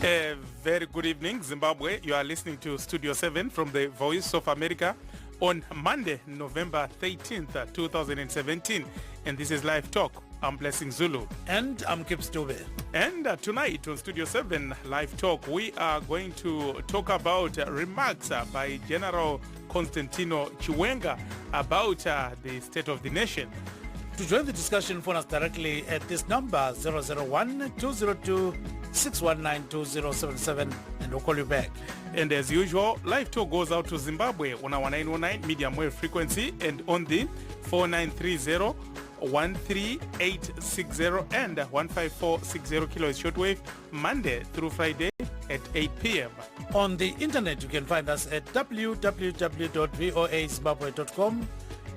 A very good evening, Zimbabwe. You are listening to Studio 7 from the Voice of America on Monday, November 13th, 2017. And this is Live Talk. I'm Blessing Zulu. And I'm Kip Stube. And tonight on Studio 7 Live Talk, we are going to talk about remarks by General Constantino Chiwenga about the state of the nation. To join the discussion, phone us directly at this number 001-202-619-2077 and we'll call you back. And as usual, Live Talk goes out to Zimbabwe on our 909 medium wave frequency and on the 4930 13860 and 15460 kilohertz shortwave Monday through Friday at 8 p.m. On the internet, you can find us at www.voazimbabwe.com,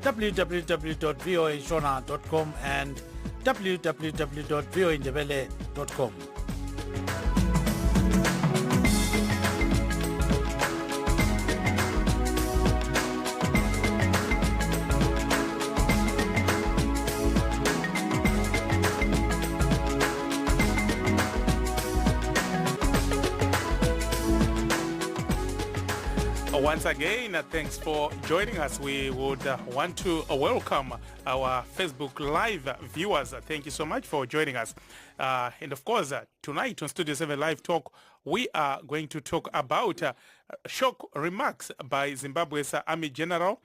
www.voashona.com and www.voaindebele.com. Once again, thanks for joining us. We would want to welcome our Facebook Live viewers. Thank you so much for joining us. And of course, tonight on Studio 7 Live Talk, we are going to talk about shock remarks by Zimbabwe's Army General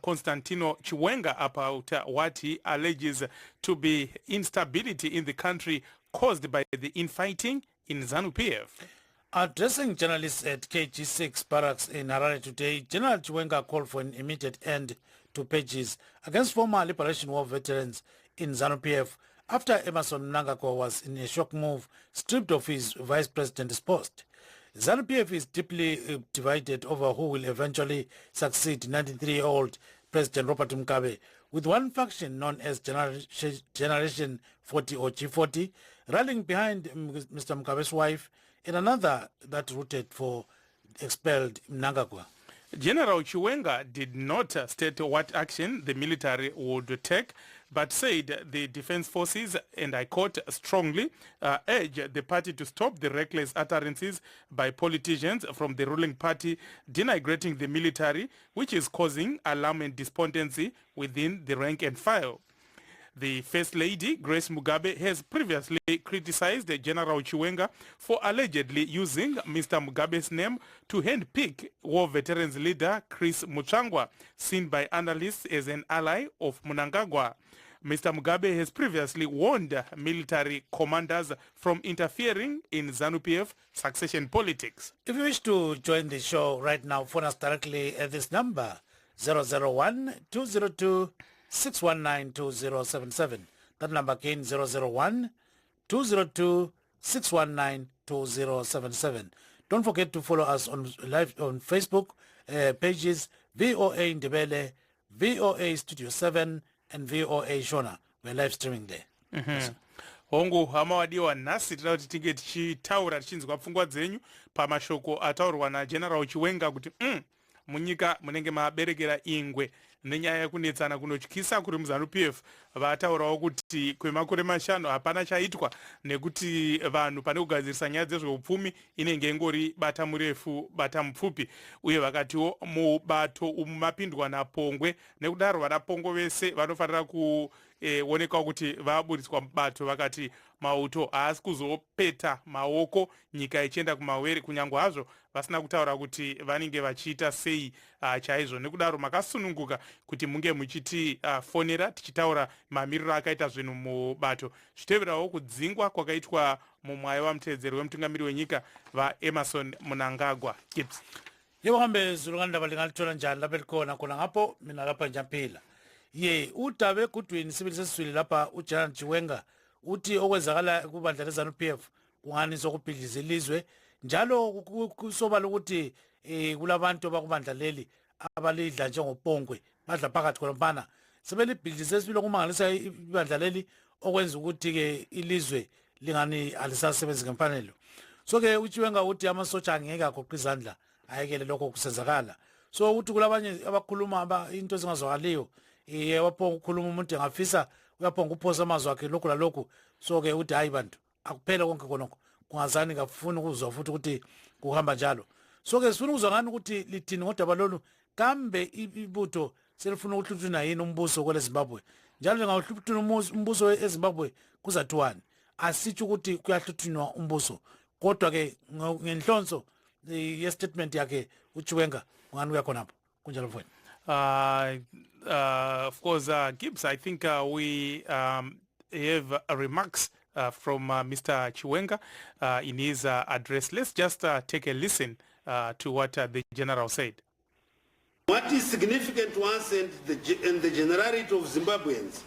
Constantino Chiwenga about what he alleges to be instability in the country caused by the infighting in ZANU-PF. Addressing journalists at KG6 barracks in Harare today, General Chiwenga called for an immediate end to pages against former Liberation War veterans in ZANU-PF after Emmerson Mnangagwa was in a shock move, stripped of his vice president's post. ZANU-PF is deeply divided over who will eventually succeed 93-year-old President Robert Mugabe, with one faction known as Generation 40 or G40 rallying behind Mr. Mugabe's wife, and another that rooted for expelled Mnangagwa. General Chiwenga did not state what action the military would take, but said the defense forces, and I quote, strongly urge the party to stop the reckless utterances by politicians from the ruling party denigrating the military, which is causing alarm and despondency within the rank and file. The First Lady, Grace Mugabe, has previously criticized General Chiwenga for allegedly using Mr. Mugabe's name to handpick war veterans leader Chris Muchangwa, seen by analysts as an ally of Mnangagwa. Mr. Mugabe has previously warned military commanders from interfering in ZANU-PF succession politics. If you wish to join the show right now, phone us directly at this number 001-202-619-2077. That number again 001-202-619-2077. Don't forget to follow us on live on Facebook pages VOA Ndebele, VOA Studio 7 and VOA Shona. We're live streaming there. Hongu hama wadiwa nasi tila kuti tinge tichitaura tichinzwa pfungwa dzenyu pamashoko ataurwa na General Chiwenga kuti munyika munenge maberekera ingwe nenyaya yekunetsana kunotyisa kuri muZANU-PF. Vataurawo kuti kwemakore mashanu hapana chaitwa nekuti vanhu pane kugadzirisa nyaya dzezveupfumi inenge ingori bata murefu bata mupfupi, uye vakatiwo mubato umu mapindwa naPongwe, nekudaro vanaPongo vese vanofanira kuonekwa kuti vaburitswa mubato. Vakati mauto haasi kuzopeta maoko nyika ichienda kumawere, kunyange hazvo vasina kutaura kuti vanenge vachiita sei chaizvo. Nekudaro makasununguka kuti munge muchiti fonera tichitaura mamiriro akaita zvinhu mubato. Zviteverawo kudzingwa kwakaitwa mumwayi wamutevedzeri wemutungamiri wenyika vaEmmerson Mnangagwa. Gibbs. Yebohambe zulukandaba lingalitola njani lapha likhona khona ngapho mina lapha njaphila. Ye utabe kudwini sibili sesiswili lapha uGeneral Chiwenga uthi okwenzakala kubandla leZANU-PF kungani sokubhidliza ilizwe, njalo kusobala ukuthi kulabantu abakubandla leli abalidla njengopongwe badla phakathi khonapana sebelibhidliza esibili okumangalisa ibandla leli okwenza ukuthi ke ilizwe lingani alisasebenzi ngemfanelo. So ke uChiwenga uthi amasotsha angeke agoqa izandla ayekele lokho kusenzakala. So uthi kulabanye abakhuluma into ezingazwakaliyo waphonga ukukhuluma umuntu engafisa uyaphonga uphosa amazwi akhe lokhu lalokhu. So ke uthi hayi bantu akuphela konke konke kungazani ngafuna ukuzwa futhi ukuthi kuhamba njalo. So ke sifuna ukuzwa ngani ukuthi lithini ngodaba lolu, kambe ibutho selifuna ukuhluthuna yini umbuso kwele Zimbabwe, njalo njengahluthuna umbuso eZimbabwe kuzathiwani. Asitsho ukuthi kuyahluthunwa umbuso, kodwa ke ngenhlonso ye-statement yakhe uChiwenga ngani uyakhonapho kunjalo mfowethu. Of course, Gibbs, I think we have remarks from Mr. Chiwenga in his address. Let's just take a listen to what the general said. What is significant to us and the generality of Zimbabweans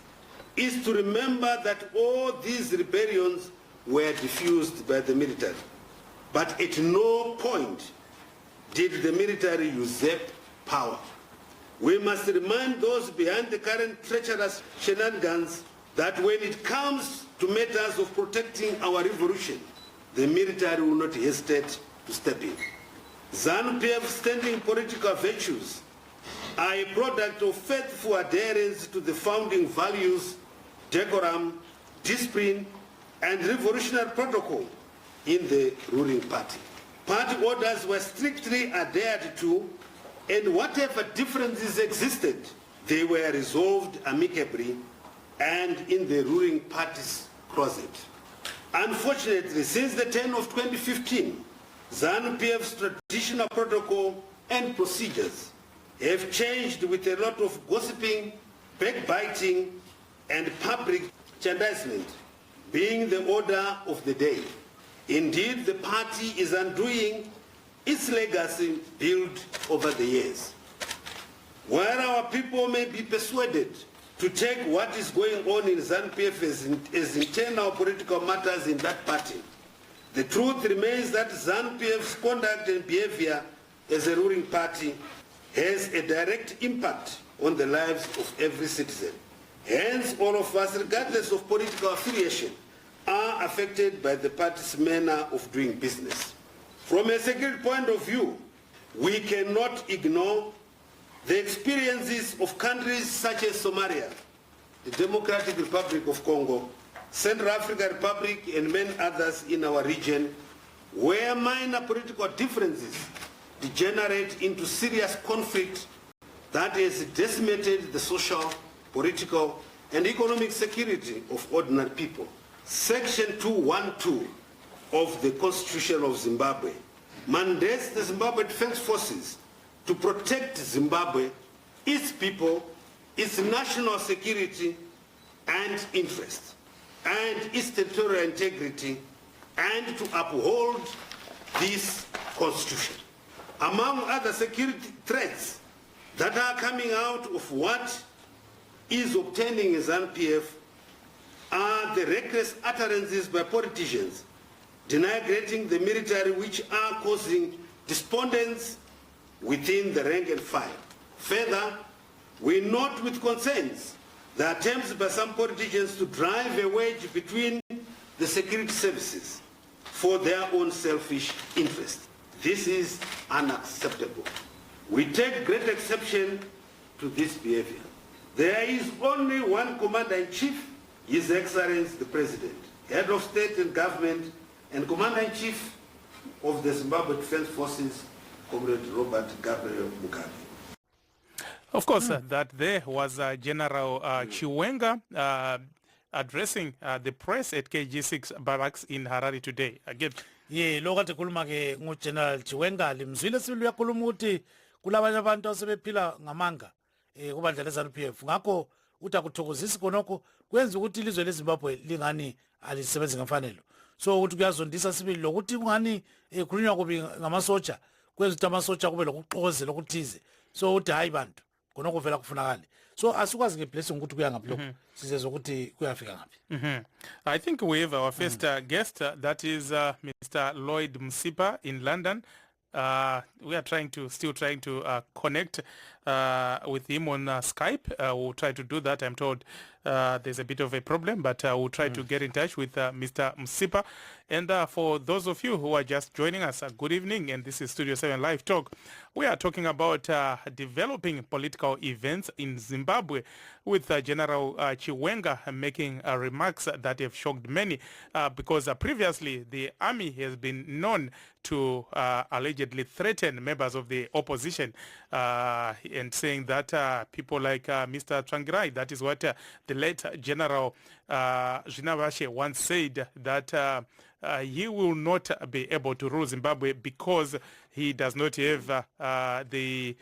is to remember that all these rebellions were diffused by the military. But at no point did the military usurp power. We must remind those behind the current treacherous shenanigans that when it comes to matters of protecting our revolution, the military will not hesitate to step in. ZANU-PF's standing political virtues are a product of faithful adherence to the founding values, decorum, discipline, and revolutionary protocol in the ruling party. Party orders were strictly adhered to, and whatever differences existed, they were resolved amicably and in the ruling party's closet. Unfortunately, since the turn of 2015, ZANU-PF's traditional protocol and procedures have changed with a lot of gossiping, backbiting, and public chastisement being the order of the day. Indeed, the party is undoing its legacy built over the years. While our people may be persuaded to take what is going on in ZANU-PF as internal political matters in that party, the truth remains that ZANU-PF's conduct and behavior as a ruling party has a direct impact on the lives of every citizen. Hence, all of us, regardless of political affiliation, are affected by the party's manner of doing business. From a security point of view, we cannot ignore the experiences of countries such as Somalia, the Democratic Republic of Congo, Central African Republic, and many others in our region, where minor political differences degenerate into serious conflict that has decimated the social, political, and economic security of ordinary people. Section 212 of the Constitution of Zimbabwe mandates the Zimbabwe Defense Forces to protect Zimbabwe, its people, its national security and interest, and its territorial integrity, and to uphold this Constitution. Among other security threats that are coming out of what is obtaining in ZANU-PF are the reckless utterances by politicians denigrating the military, which are causing despondence within the rank and file. Further, we note with concerns the attempts by some politicians to drive a wedge between the security services for their own selfish interest. This is unacceptable. We take great exception to this behavior. There is only one Commander-in-Chief, His Excellency the President, Head of State and Government, and Commander-in-Chief of the Zimbabwe Defense Forces, Comrade Robert Gabriel Mugabe. Of course, that there was General Chiwenga addressing the press at KG6 barracks in Harare today. Again, ye lokade khuluma ke nguGeneral Chiwenga limzwile sibili uyakhuluma ukuthi kulabanye abantu asebephila ngamanga kubandla leZANU-PF, ngakho uthi akuthokozisi konoko kwenza ukuthi ilizwe leZimbabwe lingani alisebenzi ngemfanelo. So ukuthi kuyazondisa sibili lokuthi kungani khulunywa kubi ngamasotsha, kwenza ukuthi amasotsha kube lokuxoze lokuthize. So uthi hayi bantu konoko vela kufunakala. So asikwazi ngeblessing ukuthi kuya ngaphi lokho sizezwe ukuthi kuyafika ngaphi. I think we have our first guest, that is Mr. Lloyd Msipa in London. We are still trying to connect with him on Skype. We'll try to do that, I'm told, there's a bit of a problem, but we'll try to get in touch with Mr. Msipa. And for those of you who are just joining us, good evening, and this is Studio 7 Live Talk. We are talking about developing political events in Zimbabwe with General Chiwenga making remarks that have shocked many because previously the army has been known to allegedly threaten members of the opposition and saying that people like Mr. Trangirai, that is what the late General Zvinavashe once said, that he will not be able to rule Zimbabwe because he does not have the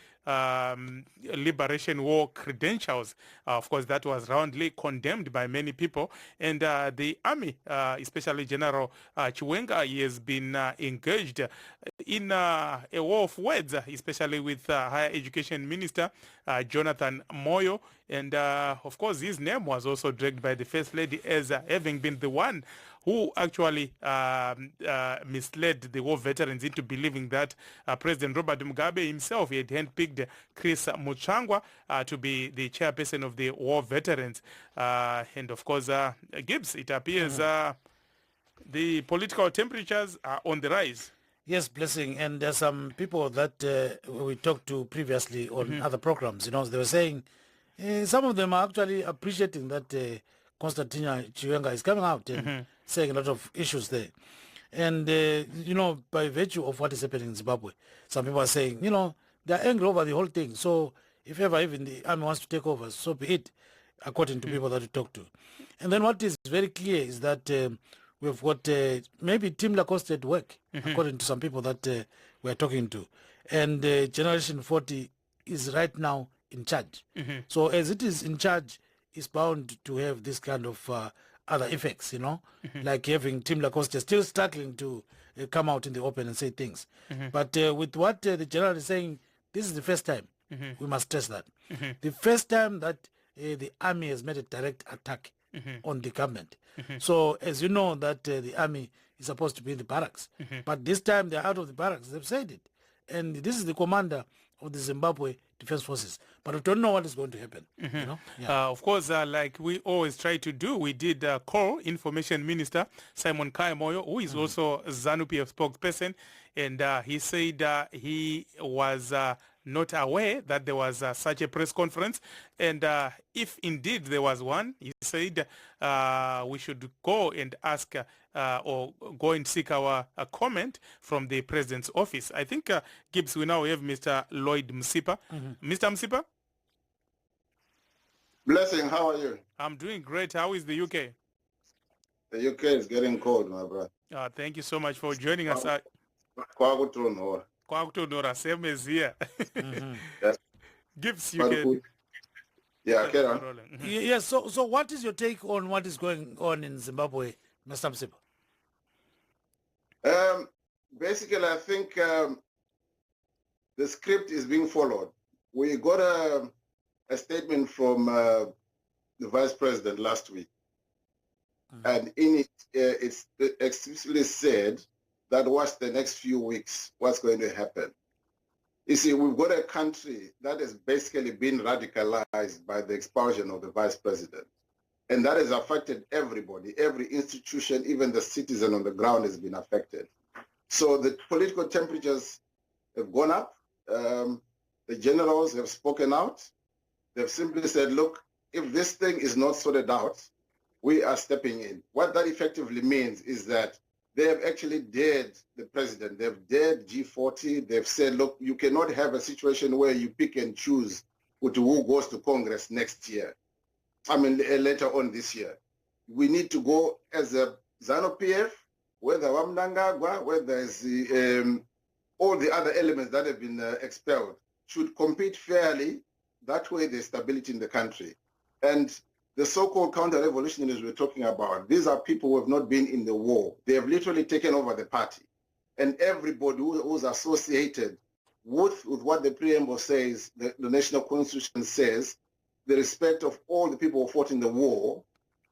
Liberation War credentials. Of course, that was roundly condemned by many people. And the army, especially General Chiwenga, he has been engaged in a war of words, especially with Higher Education Minister Jonathan Moyo. And of course, his name was also dragged by the First Lady as having been the one who actually misled the war veterans into believing that President Robert Mugabe himself had handpicked Chris Muchangwa to be the chairperson of the war veterans. And of course, Gibbs, it appears the political temperatures are on the rise. Yes, Blessing. And there's some people that we talked to previously on other programs, they were saying some of them are actually appreciating that Constantine Chiwenga is coming out and saying a lot of issues there. And, by virtue of what is happening in Zimbabwe, some people are saying, they're angry over the whole thing. So if ever even the army wants to take over, so be it, according to people that we talk to. And then what is very clear is that we've got maybe Tim Lacoste at work, according to some people that we're talking to. And Generation 40 is right now in charge. So as it is in charge, it's bound to have this kind of other effects, like having Tim Lacoste still struggling to come out in the open and say things. But with what the general is saying, this is the first time. We must stress that. The first time that the army has made a direct attack on the government. So as you know that the army is supposed to be in the barracks. But this time they're out of the barracks. They've said it. And this is the commander of the Zimbabwe Defense Forces. But we don't know what is going to happen. Of course, like we always try to do, we did call Information Minister Simon Kaimoyo, who is also ZANU-PF spokesperson, and he said he was not aware that there was such a press conference, and if indeed there was one, he said we should go and ask or go and seek our comment from the president's office. I think, Gibbs, we now have Mr. Lloyd Msipa. Mr. Msipa? Blessing, how are you? I'm doing great. How is the UK? The UK is getting cold, my brother. Thank you so much for joining us. Kwakutonora, same as here. Yes. Gibbs, you can... Yeah, carry on. Yes, so what is your take on what is going on in Zimbabwe, Mr. Msipa? Basically, I think the script is being followed. We got a statement from the Vice President last week. And in it, it's explicitly said that what's the next few weeks, what's going to happen. You see, we've got a country that has basically been radicalized by the expulsion of the Vice President. And that has affected everybody, every institution, even the citizen on the ground has been affected. So the political temperatures have gone up. The generals have spoken out. They've simply said, look, if this thing is not sorted out, we are stepping in. What that effectively means is that they have actually dared the president. They've dared G40. They've said, look, you cannot have a situation where you pick and choose who goes to Congress next year. Later on this year. We need to go as a ZANU-PF, whether Wamnangagwa, whether it's all the other elements that have been expelled, should compete fairly. That way there's stability in the country. And the so-called counter-revolutionaries we're talking about, these are people who have not been in the war. They have literally taken over the party. And everybody who's associated with what the preamble says, the National Constitution says, the respect of all the people who fought in the war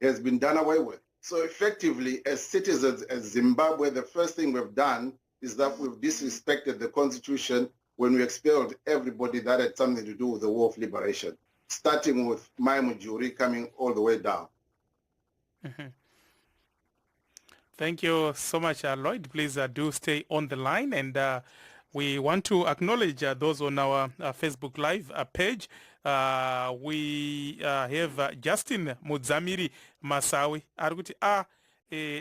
has been done away with. So effectively, as citizens of Zimbabwe, the first thing we've done is that we've disrespected the Constitution when we expelled everybody that had something to do with the War of Liberation. starting with Mahiya Mujuri coming all the way down. Thank you so much, Lloyd. Please do stay on the line, and we want to acknowledge those on our Facebook Live page. We have Justin Mudzamiri Masawi arikuti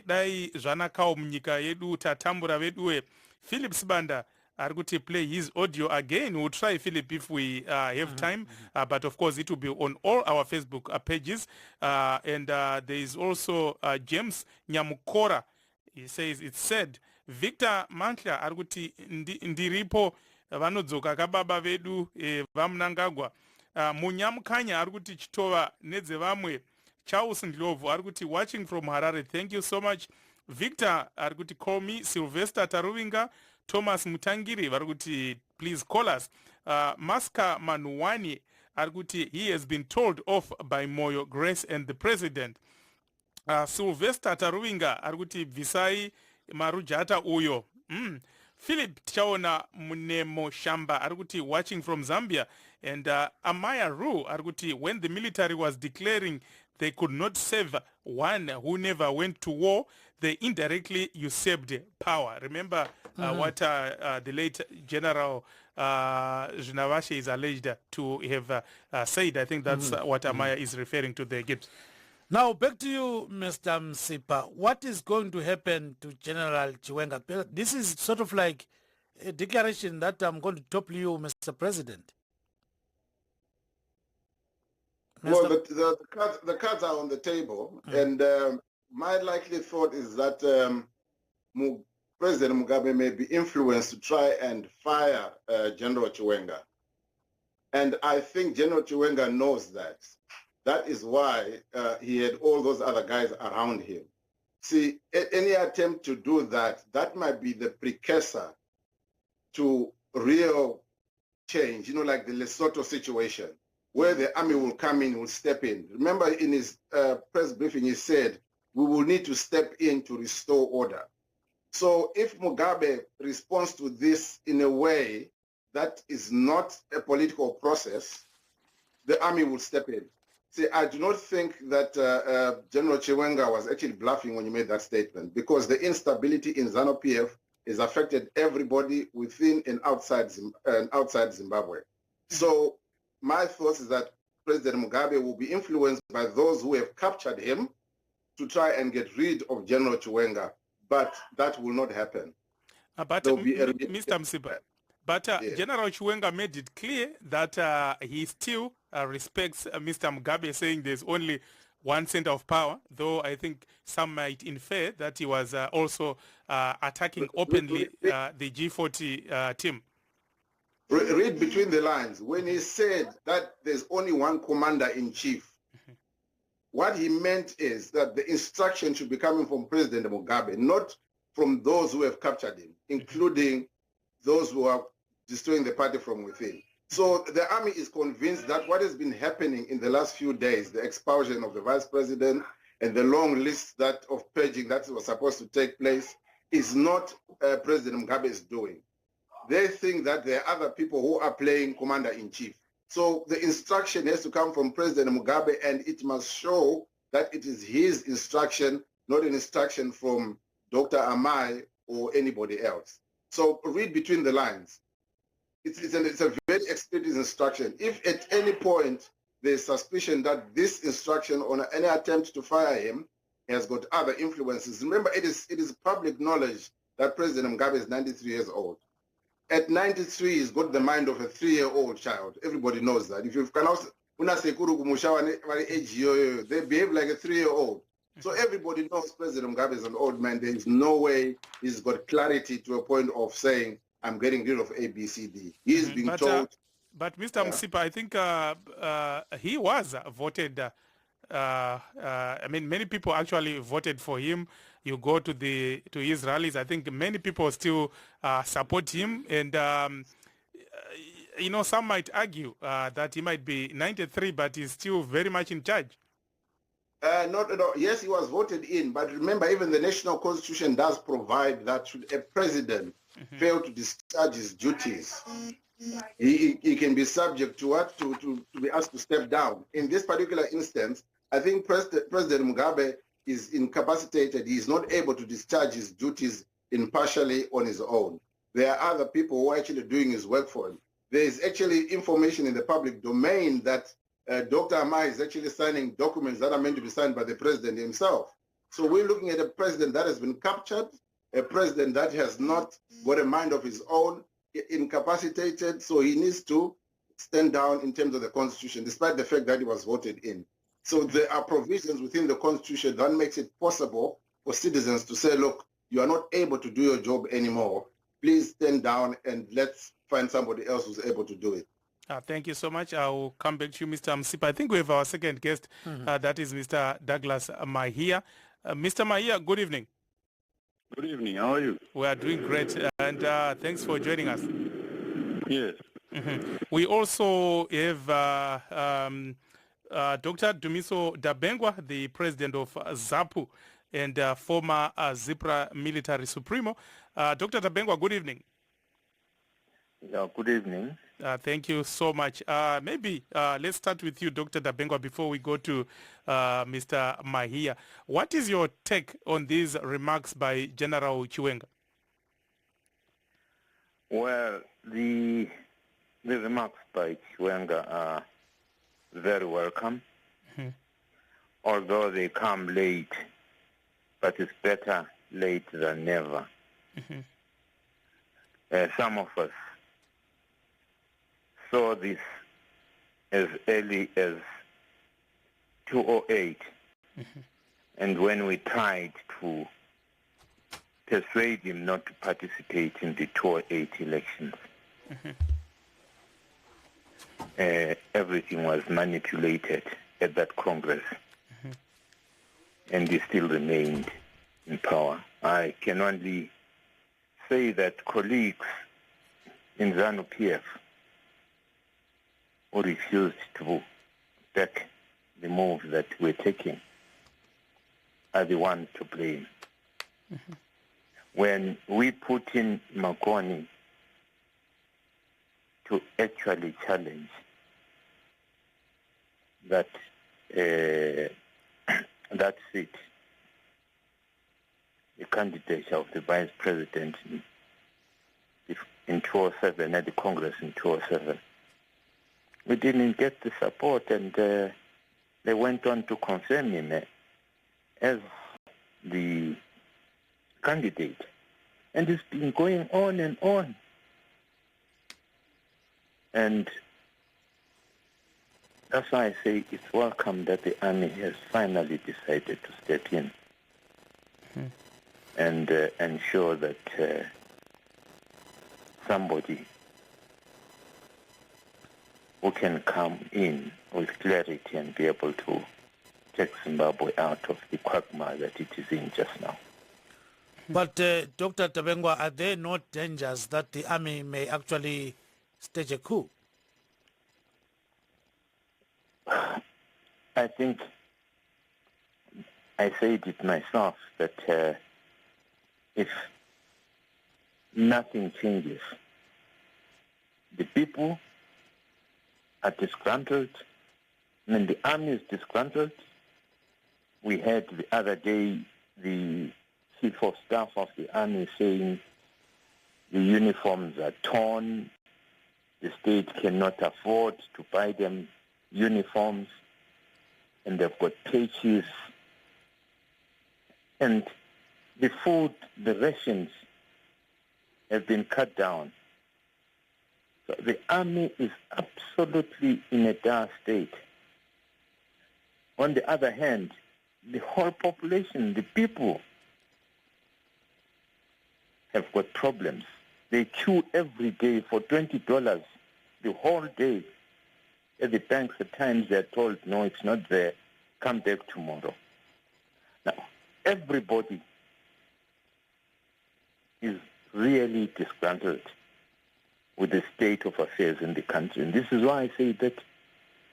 dai zvanakawo munyika yedu tatambura veduwe. Philip Sibanda arikuti play his audio again. We'll try, Philip, if we have time, but of course it will be on all our Facebook pages. And there is also James Nyamukora. He says, it's said, Victor Mantla arikuti ndiripo vanodzoka kababa vedu vamunangagwa. Munyamukanya arikuti chitova nedze vamwe. Charles Ndlovu arikuti watching from Harare. Thank you so much. Victor arikuti call me. Sylvester Taruvinga, Thomas Mutangiri arikuti please call us. Maska Manuwani arikuti he has been told off by Moyo Grace and the president. Sylvester Taruvinga arikuti visai marujata uyo. Philip Chaona Munemo Shamba arikuti watching from Zambia. And Amaya Ru arikuti when the military was declaring they could not save one who never went to war, they indirectly usurped power. Remember what the late General Junavashe is alleged to have said. I think that's what Amaya is referring to there, Gibbs. Now, back to you, Mr. Msipa. What is going to happen to General Chiwenga? This is sort of like a declaration that I'm going to topple you, Mr. President. Well, the cards are on the table, and my likely thought is that President Mugabe may be influenced to try and fire General Chiwenga. And I think General Chiwenga knows that. That is why he had all those other guys around him. See, any attempt to do that, that might be the precursor to real change, like the Lesotho situation, where the army will come in, will step in. Remember in his press briefing, he said, we will need to step in to restore order. So if Mugabe responds to this in a way that is not a political process, the army will step in. See, I do not think that General Chiwenga was actually bluffing when he made that statement, because the instability in ZANU-PF has affected everybody within and outside Zimbabwe. So my thought is that President Mugabe will be influenced by those who have captured him to try and get rid of General Chiwenga, but that will not happen. But Mr. Msipa, but General Chiwenga made it clear that he still respects Mr. Mugabe, saying there's only one center of power, though I think some might infer that he was also attacking openly the G40 team. Read between the lines. When he said that there's only one commander-in-chief, what he meant is that the instruction should be coming from President Mugabe, not from those who have captured him, including those who are destroying the party from within. So the army is convinced that what has been happening in the last few days, the expulsion of the vice president and the long list of purging that was supposed to take place, is not President Mugabe's doing. They think that there are other people who are playing commander-in-chief. So the instruction has to come from President Mugabe, and it must show that it is his instruction, not an instruction from Dr. Amai or anybody else. So read between the lines. It's a very explicit instruction. If at any point there's suspicion that this instruction or any attempt to fire him has got other influences, remember it is public knowledge that President Mugabe is 93 years old. At 93, he's got the mind of a 3-year-old child. Everybody knows that. If you've they behave like a 3-year-old. So everybody knows President Mugabe is an old man. There is no way he's got clarity to a point of saying, I'm getting rid of ABCD. He's being told. But Mr. Msipa, I think he was voted. I mean, many people actually voted for him. You go to his rallies, I think many people still support him. And, some might argue that he might be 93, but he's still very much in charge. Not at all. Yes, he was voted in, but remember, even the national constitution does provide that should a president fail to discharge his duties, he can be subject to what? To be asked to step down. In this particular instance, I think President Mugabe is incapacitated. He is not able to discharge his duties impartially on his own. There are other people who are actually doing his work for him. There is actually information in the public domain that Dr. Amai is actually signing documents that are meant to be signed by the president himself. So we're looking at a president that has been captured, a president that has not got a mind of his own, incapacitated, so he needs to stand down in terms of the constitution, despite the fact that he was voted in. So there are provisions within the constitution that makes it possible for citizens to say, look, you are not able to do your job anymore. Please stand down and let's find somebody else who's able to do it. Thank you so much. I will come back to you, Mr. Msipa. I think we have our second guest. That is Mr. Douglas Mahiya. Mr. Mahiya, good evening. Good evening. How are you? We are doing great, and thanks for joining us. Yes. We also have Dr. Dumiso Dabengwa, the president of ZAPU and former ZIPRA military supremo. Dr. Dabengwa, good evening. Yeah, good evening. Thank you so much. Maybe let's start with you, Dr. Dabengwa, before we go to Mr. Mahiya. What is your take on these remarks by General Chiwenga? Well, the remarks by Chiwenga are very welcome, although they come late, but it's better late than never. Some of us saw this as early as 2008, and when we tried to persuade him not to participate in the 2008 elections, everything was manipulated at that Congress, and he still remained in power. I can only say that colleagues in ZANU-PF who refused to back the move that we're taking are the ones to blame. When we put in Makoni to actually challenge that that seat, the candidature of the vice president in 2007, at the Congress in 2007, we didn't get the support, and they went on to confirm him as the candidate. And it's been going on and on. And that's why I say it's welcome that the army has finally decided to step in and ensure that somebody who can come in with clarity and be able to take Zimbabwe out of the quagmire that it is in just now. But Dr. Dabengwa, are there not dangers that the army may actually stage a coup? I think I said it myself that if nothing changes, the people are disgruntled. I mean, the army is disgruntled. We had the other day the chief of staff of the army saying the uniforms are torn, the state cannot afford to buy them uniforms, and they've got patches. And the food, the rations have been cut down. So the army is absolutely in a dire state. On the other hand, the whole population, the people, have got problems. They queue every day for $20 the whole day. At the banks, at times they're told, no, it's not there, come back tomorrow. Now, everybody is really disgruntled with the state of affairs in the country. And this is why I say that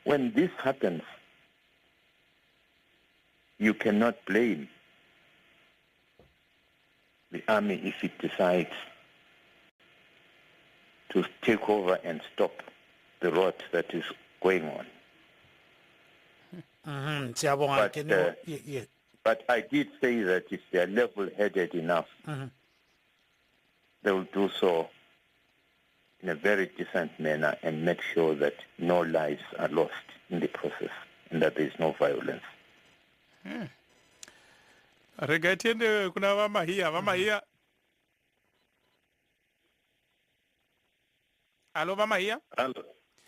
when this happens, you cannot blame the army if it decides to take over and stop the rot that is going on. But I did say that if they are level-headed enough, they will do so in a very decent manner and make sure that no lives are lost in the process and that there is no violence. Rega tiende kuna Mahiya. Alo Mahiya? Alo.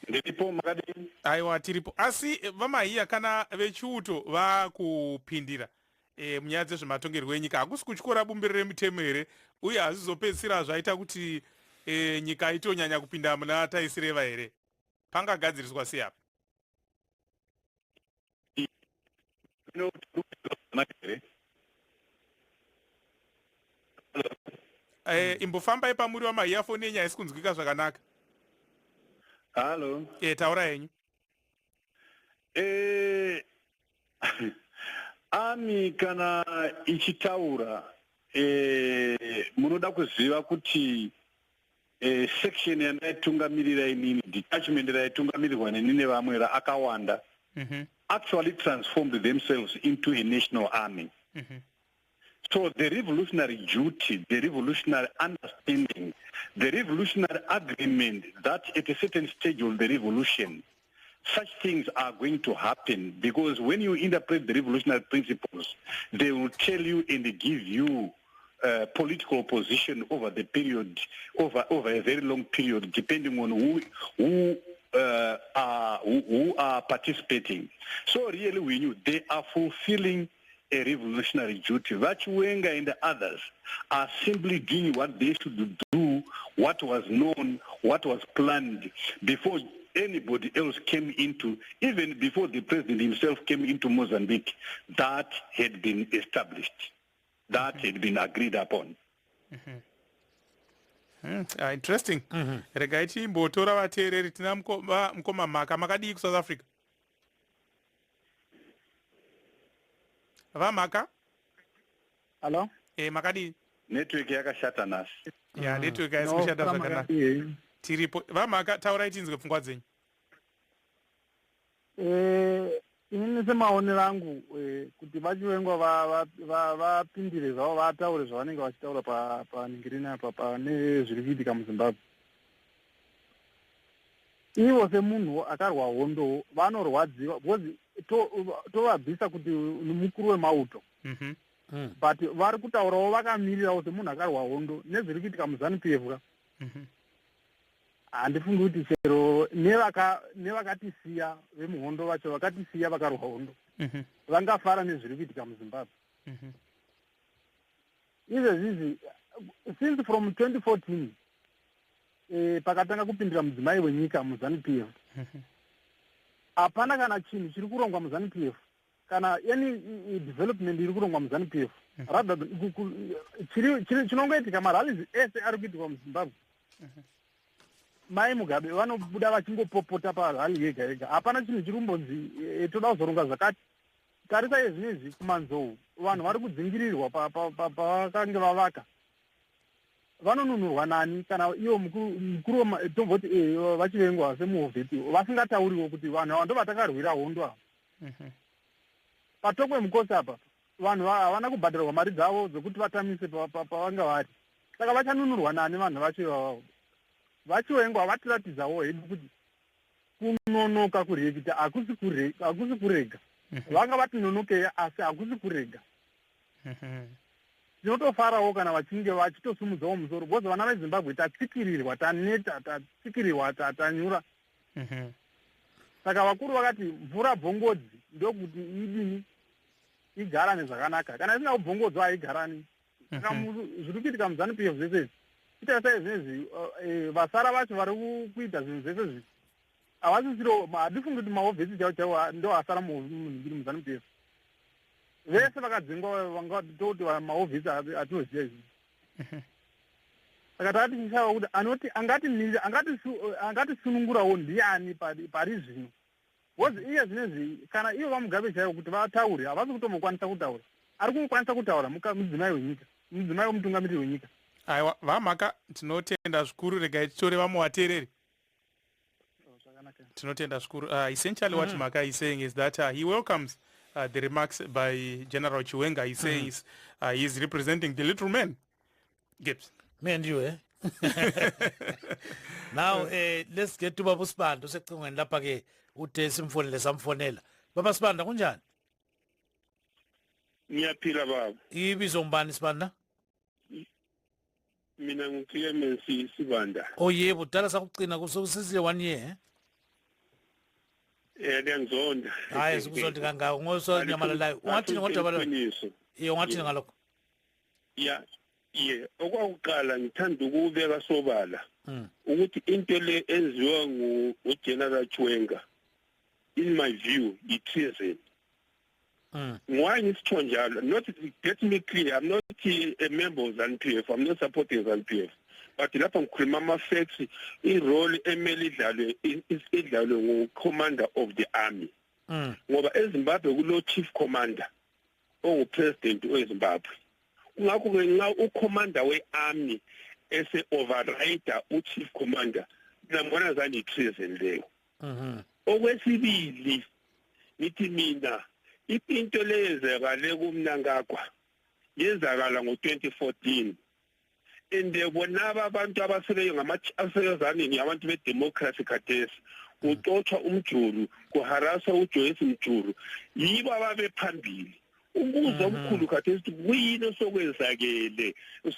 Ndiripo makadi. Aiwa tiripo. Asi Mahiya kana vechiuto vakupindira munyaya dzezvematongerwo enyika hakusi kutyora bumbiro mitemo here uye hazvizopedzisira zvaita kuti nyika itonyanya kupinda muna taisireva here pangagadziriswa sei apa? Imbofambai pamuri waMahiya, foni yenyu haisi kunzwika zvakanaka. Halo. Taura yenyu. Ami kana ichitaura munoda kuziva kuti section yanaitungamirira inini, detachment raitungamirirwa nenini vamwe raakawanda actually transformed themselves into a national army. So the revolutionary duty, the revolutionary understanding, the revolutionary agreement that at a certain stage of the revolution, such things are going to happen, because when you interpret the revolutionary principles, they will tell you and give you political position over the period, over a very long period, depending on who are participating. So really we knew they are fulfilling a revolutionary duty. Vachiwenga and the others are simply doing what they should do, what was known, what was planned before anybody else came into, even before the president himself came into Mozambique. That had been established. That had been agreed upon. Interesting. Regai timbotora vateereri tina mukoma mhaka makadii kuSouth Africa? Vamhaka? Hello? Makadii? Network yakashata nasi. Network haisi kushata zvakanaka. Tiripo. Vamhaka, taurai tinzwe pfungwa dzenyu. Inini semaonero angu kuti Vachiwengwa vapindire zvavo vataure zvavanenge vachitaura paningirina apa pane zviri kuitika muZimbabwe. Ivo semunhu akarwa hondo vanorwadziwa because tovabvisa kuti mukuru wemauto. But vari kutaurawo vakamirirawo semunhu akarwa hondo nezviri kuitika muZANU-PF. Handifungi kuti chero nevakatisiya vemuhondo vacho vakatisiya vakarwa hondo vangafara nezviri kuitika muZimbabwe. Izvezvizi since from 2014 pakatanga kupindira mudzimai wenyika muZANU-PF hapana kana chinhu chiri kurongwa muZANU-PF kana any development iri kurongwa muZANU-PF chinongoitika marallies ese ari kuitikwa muZimbabwe. Mai Mugabe vanobuda vachingopopota parally yega yega. Hapana chinhu chiri kumbonzi toda kuzoronga zvakati. Tarisa izvinezvi kumanzou vanhu vari kudzingirirwa pavakanga vavaka. Vanonunurwa nani kana ivo mukuru tomboti Vachiwengwa semuhovheti vasingatauriwo kuti vanhu ava ndo vatakarwira hondo ava. Patokwe mukosi apa vanhu havana kubhadharwa mari dzavo dzokuti vatamise pavanga vari. Saka vachanunurwa nani vanhu vacho ivavo. Vachiwengwa vatiratidzawo hedu kuti kunonoka kurekita hakusi kurega. Vanga vatinonokei asi hakusi kurega. Tinotofarawo kana vachinge vachitosumudzawo musoro because vana veZimbabwe tatsikirirwa, taneta, tatsikirirwa, tanyura. Saka vakuru vakati mvura bvongodzi ndokuti idini igarane zvakanaka. Kana isina kubvongodzwa haigarani. Saka zviri kuitika muZANU-PF zvese ita sei zvinezvi vasara vacho vari kuita zvinhu zvese zvi havasisiro hadifungi kuti mahovhesi chaiwo ndo asara munhingiri muZANU-PF. Vese vakadzingwa vangatoti mahovhesi atinoziva izvi. Saka takati chichava kuti anoti angatisunungurawo ndiani pari zvino. Because iye zvinezvi kana ivo vaMugabe chaivo kuti vataure havasi kutombokwanisa kutaura. Ari kungokwanisa kutaura mudzimai wenyika, mudzimai womutungamiriri wenyika. aiwa vamhaka tinotenda zvikuru regai titore vamwe vateereri tinotenda zvikuru. Essentially what Maka is saying is that he welcomes the remarks by General Chiwenga. He says he is representing the little man. Gibbs. Me and you, eh? Now, let's get to Babu Spanda. Usecingweni lapha ke uthe simfonele samfonela. Baba Spanda kunjani? Ngiyaphila baba. Ibizo mbani Spanda? Mina ngiclemen Sibanda. Oh yebo, dala sakucina kusukisile 1 year, eh? Ngiyazonda. Hayi sikuzonda kangaka ngoso nyamalalayo. Ungathi ngodaba ungathi ngalokho. Yeah, okwakuqala ngithanda ukubeka sobala ukuthi into le enziwa nguGeneral Chiwenga in my view i-treason. Why ngisitsho njalo? Not get me clear, I'm not a member of ZANU-PF, I'm not supporting ZANU-PF. But lapha ngikhuluma ama-facts, i-role emele idlalwe ngu-commander of the army. Ngoba eZimbabwe kulo chief commander ongu-president weZimbabwe. Ngakho-ke nxa ucommander we-army ese-overrider u-chief commander, ngibona zani i-treason leyo. Okwesibili, ngithi mina into leyenzakale kumnankagwa yenzakala ngo-2014 and bonaba abantu abaseleyo ngama-aseyozaneni abantu be-democracy khathesi kuxotshwa umjulu kuharasa uJoyce Mjulu yibo ababephambili. Umbuzo omkhulu khathesi kuyini osokwenzakele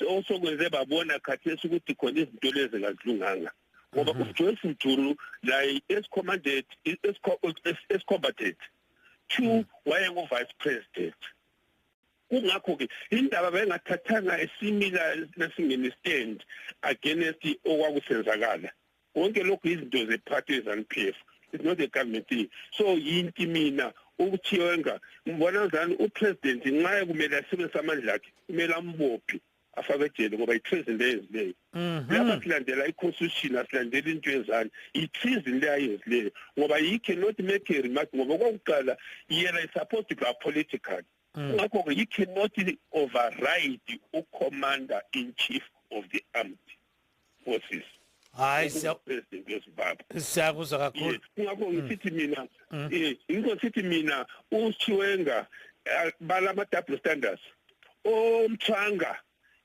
osokwenze babona khathesi ukuthi khona izinto lezi ngazilunganga ngoba uJoyce Mjulu la escombated two wayengu-vice president. Kungakho-ke indaba bengathathanga esimila nasingene stand against okwakusenzakala. Konke lokhu izinto ze-party ZANU-PF. It's not a government thing. So yinti mina uChiwenga ngibona zani upresident nxa kumele asebenzise amandla akhe kumele ambophe afake ejele ngoba i-treason leyo. Lapha silandela i-constitution asilandela into ezani i-treason le ayenzileyo ngoba he cannot make a remark ngoba kwakuqala yena is supposed to be apolitical. Ngakho-ke he cannot override ucommander in chief of the armed forces. Hayi president weZimbabwe. Siyakuzwa kakhulu. Ngakho ngisithi mina uChiwenga balama double standards. Omthanga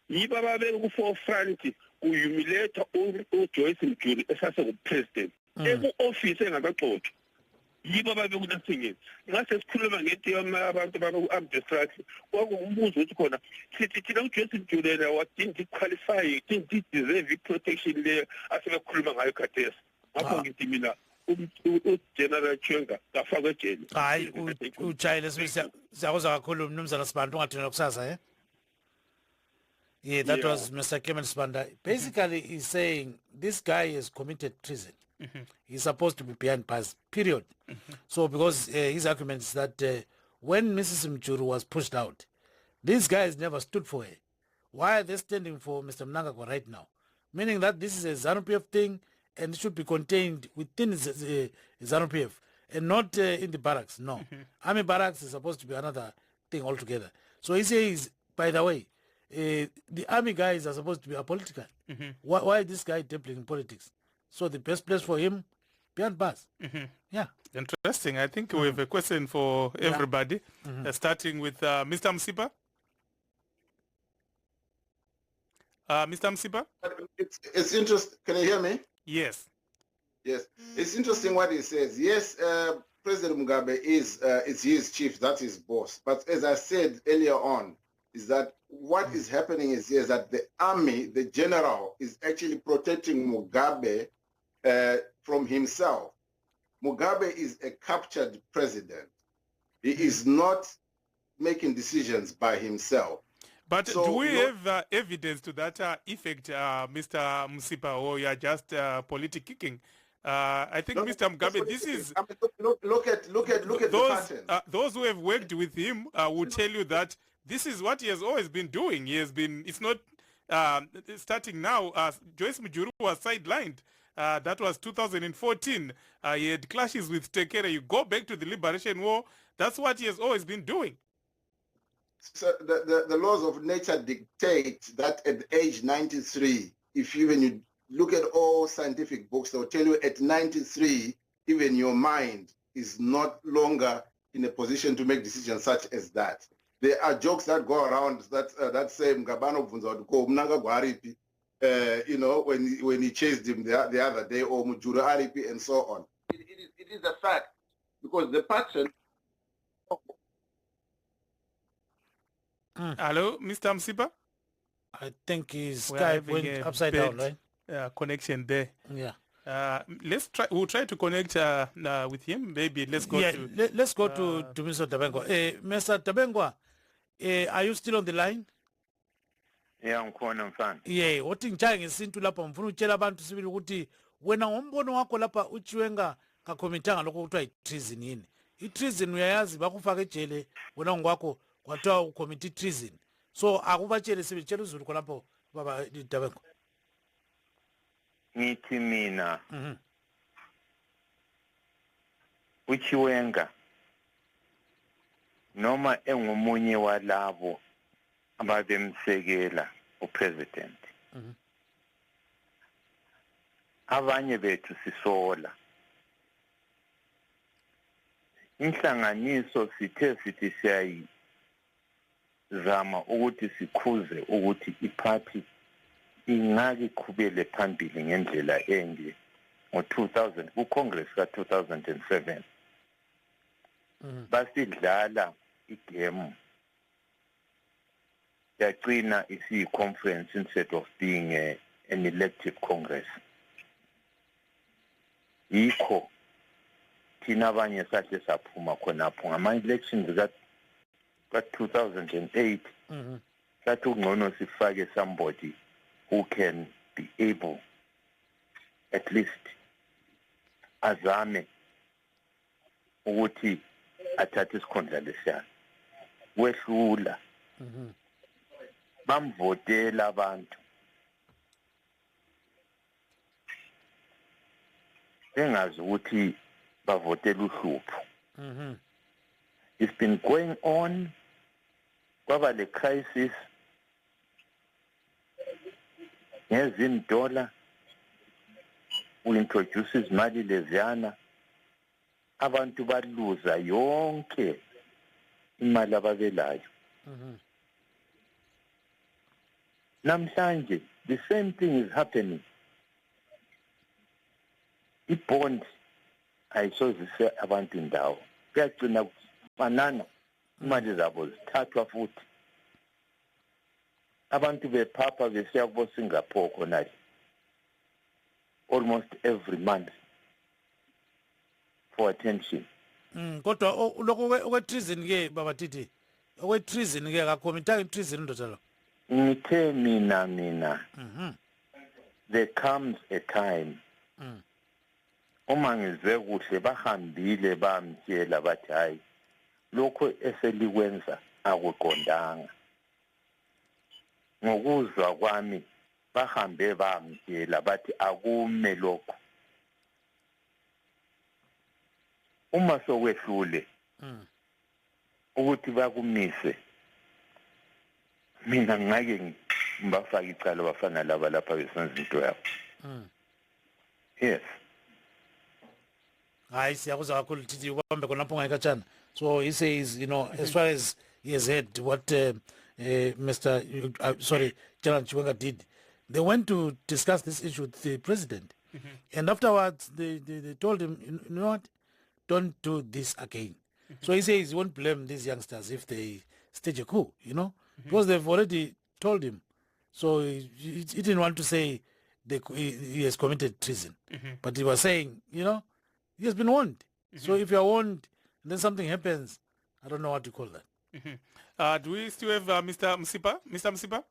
yiba babeke ku-forefront kuyumileta uJoyce Mjulu esase ngupresident. Eku-office engakaxoxwa. Yibo babekunathingeni. Ngase sikhuluma ngento abantu baku-armed struggle. Kwakuwumbuzo ukuthi khona sithi thina uJoyce Mjulu didn't qualify, didn't deserve protection le asebekhuluma ngayo khathesi. Ngakho ngithi mina uGeneral Chiwenga kafakwe ejele. Hayi ujayile siyakuzwa kakhulu mnumzana Sibanda ungathina kusasa, eh? Yeah, that was Mr. Clement Sibanda. Basically, he's saying this guy has committed treason. He's supposed to be behind bars, period. So because his argument is that when Mrs. Mjulu was pushed out, these guys never stood for her. Why are they standing for Mr. Mnangagwa right now? Meaning that this is a ZANU-PF thing and it should be contained within ZANU-PF and not in the barracks. No. Army barracks is supposed to be another thing altogether. So he says, by the way, the army guys are supposed to be apolitical. Why this guy dabbling in politics? So the best place for him, behind bars. Yeah. Interesting. I think we have a question for everybody, starting with Mr. Msipa. Mr. Msipa? It's interesting. Can you hear me? Yes. Yes. It's interesting what he says. Yes, President Mugabe is his chief, that's his boss. But as I said earlier on, is that what is happening is that the army, the general, is actually protecting Mugabe from himself. Mugabe is a captured president. He is not making decisions by himself. But so, do we have evidence to that effect, Mr. Msipa, or you are just politicking? I think Mr. Mugabe, this is... I mean, look at those, the pattern. Those who have worked with him will tell you that this is what he has always been doing. He has been, it's not starting now. Joyce Mjulu was sidelined. That was 2014. He had clashes with Tekere. You go back to the Liberation War. That's what he has always been doing. So the laws of nature dictate that at age 93, if you look at all scientific books, they'll tell you at 93, even your mind is not longer in a position to make decisions such as that. There are jokes that go around that say Mgabano Gwaripi, when he chased him the other day, or Mujura Aripi, and so on. It is a fact, because the pattern. Hello, Mr. Msipa? I think his We're Skype having went a upside down, right? connection there. Yeah. We'll try to connect with him. Maybe let's go to... Let's go to Dumiso Dabengwa. Mr. Dabengwa, are you still on the line? Yeah, I'm fine. Yeah, what in China is into lapha mfuna utshela abantu sibili ukuthi wena ngombono wakho lapha uchiwenga kakomitanga lokho kuthiwa treason yini. I-treason uyayazi bakufaka ejele wena ngokwakho kwathiwa ucommit treason. So akubatshele sibili tshela uzulu khonapho baba Dabengwa. Ngithi mina uchiwenga noma engomunye walabo ababemsekela upresident. Abanye bethu sisola. Inhlanganiso sithi siyayizama ukuthi sikhuze ukuthi iphathi ingake iqhubele phambili ngendlela enje ngo-2000 ku-Congress ka-2007. Basidlala igame yagcina isi-conference instead of being an elective Congress. Yikho thina abanye sahle saphuma khonapho ngama-elections ka-2008 sathi ungcono sifake somebody who can be able at least azame ukuthi athathe isikhundla lesiyana. Wehlula bamvotela abantu bengazi ukuthi bavotela uhlupho. It's been going on. Kwaba le crisis $10 uintroduce izimali leziyana abantu baluza yonke imali ababelayo. Namhlanje the same thing is happening. Ibond ayisozise abantu indawo kuyagcina banana imali zabo zithathwa futhi abantu bephapha besiya kubo Singapore khonali almost every month for attention. Kodwa lokho okwe-treason ke baba Titi, okwe-treason ke akakomitanga i-treason ndoda lo. Ngithe mina there comes a time uma ngize kuhle bahambile bamtshela bathi hayi lokho eselikwenza akuqondanga. Ngokuzwa kwami bahambe bamtshela bathi akume lokho. Uma sokwehlule ukuthi bakumise mina ngake ngibafaka icala bafana laba lapha besenza into yabo. Yes. Hayi siyakuzwa kakhulu Titi ubambe khonapho ngayikatshana. So he says, as far as he has heard what General Chiwenga did, they went to discuss this issue with the president. And afterwards, they told him, you know what, don't do this again. So he says he won't blame these youngsters if they stage a coup, because they've already told him. So he didn't want to say he has committed treason. But he was saying, he has been warned. So if you're warned, and then something happens, I don't know what to call that. Do we still have Mr. Msipa? Mr. Msipa?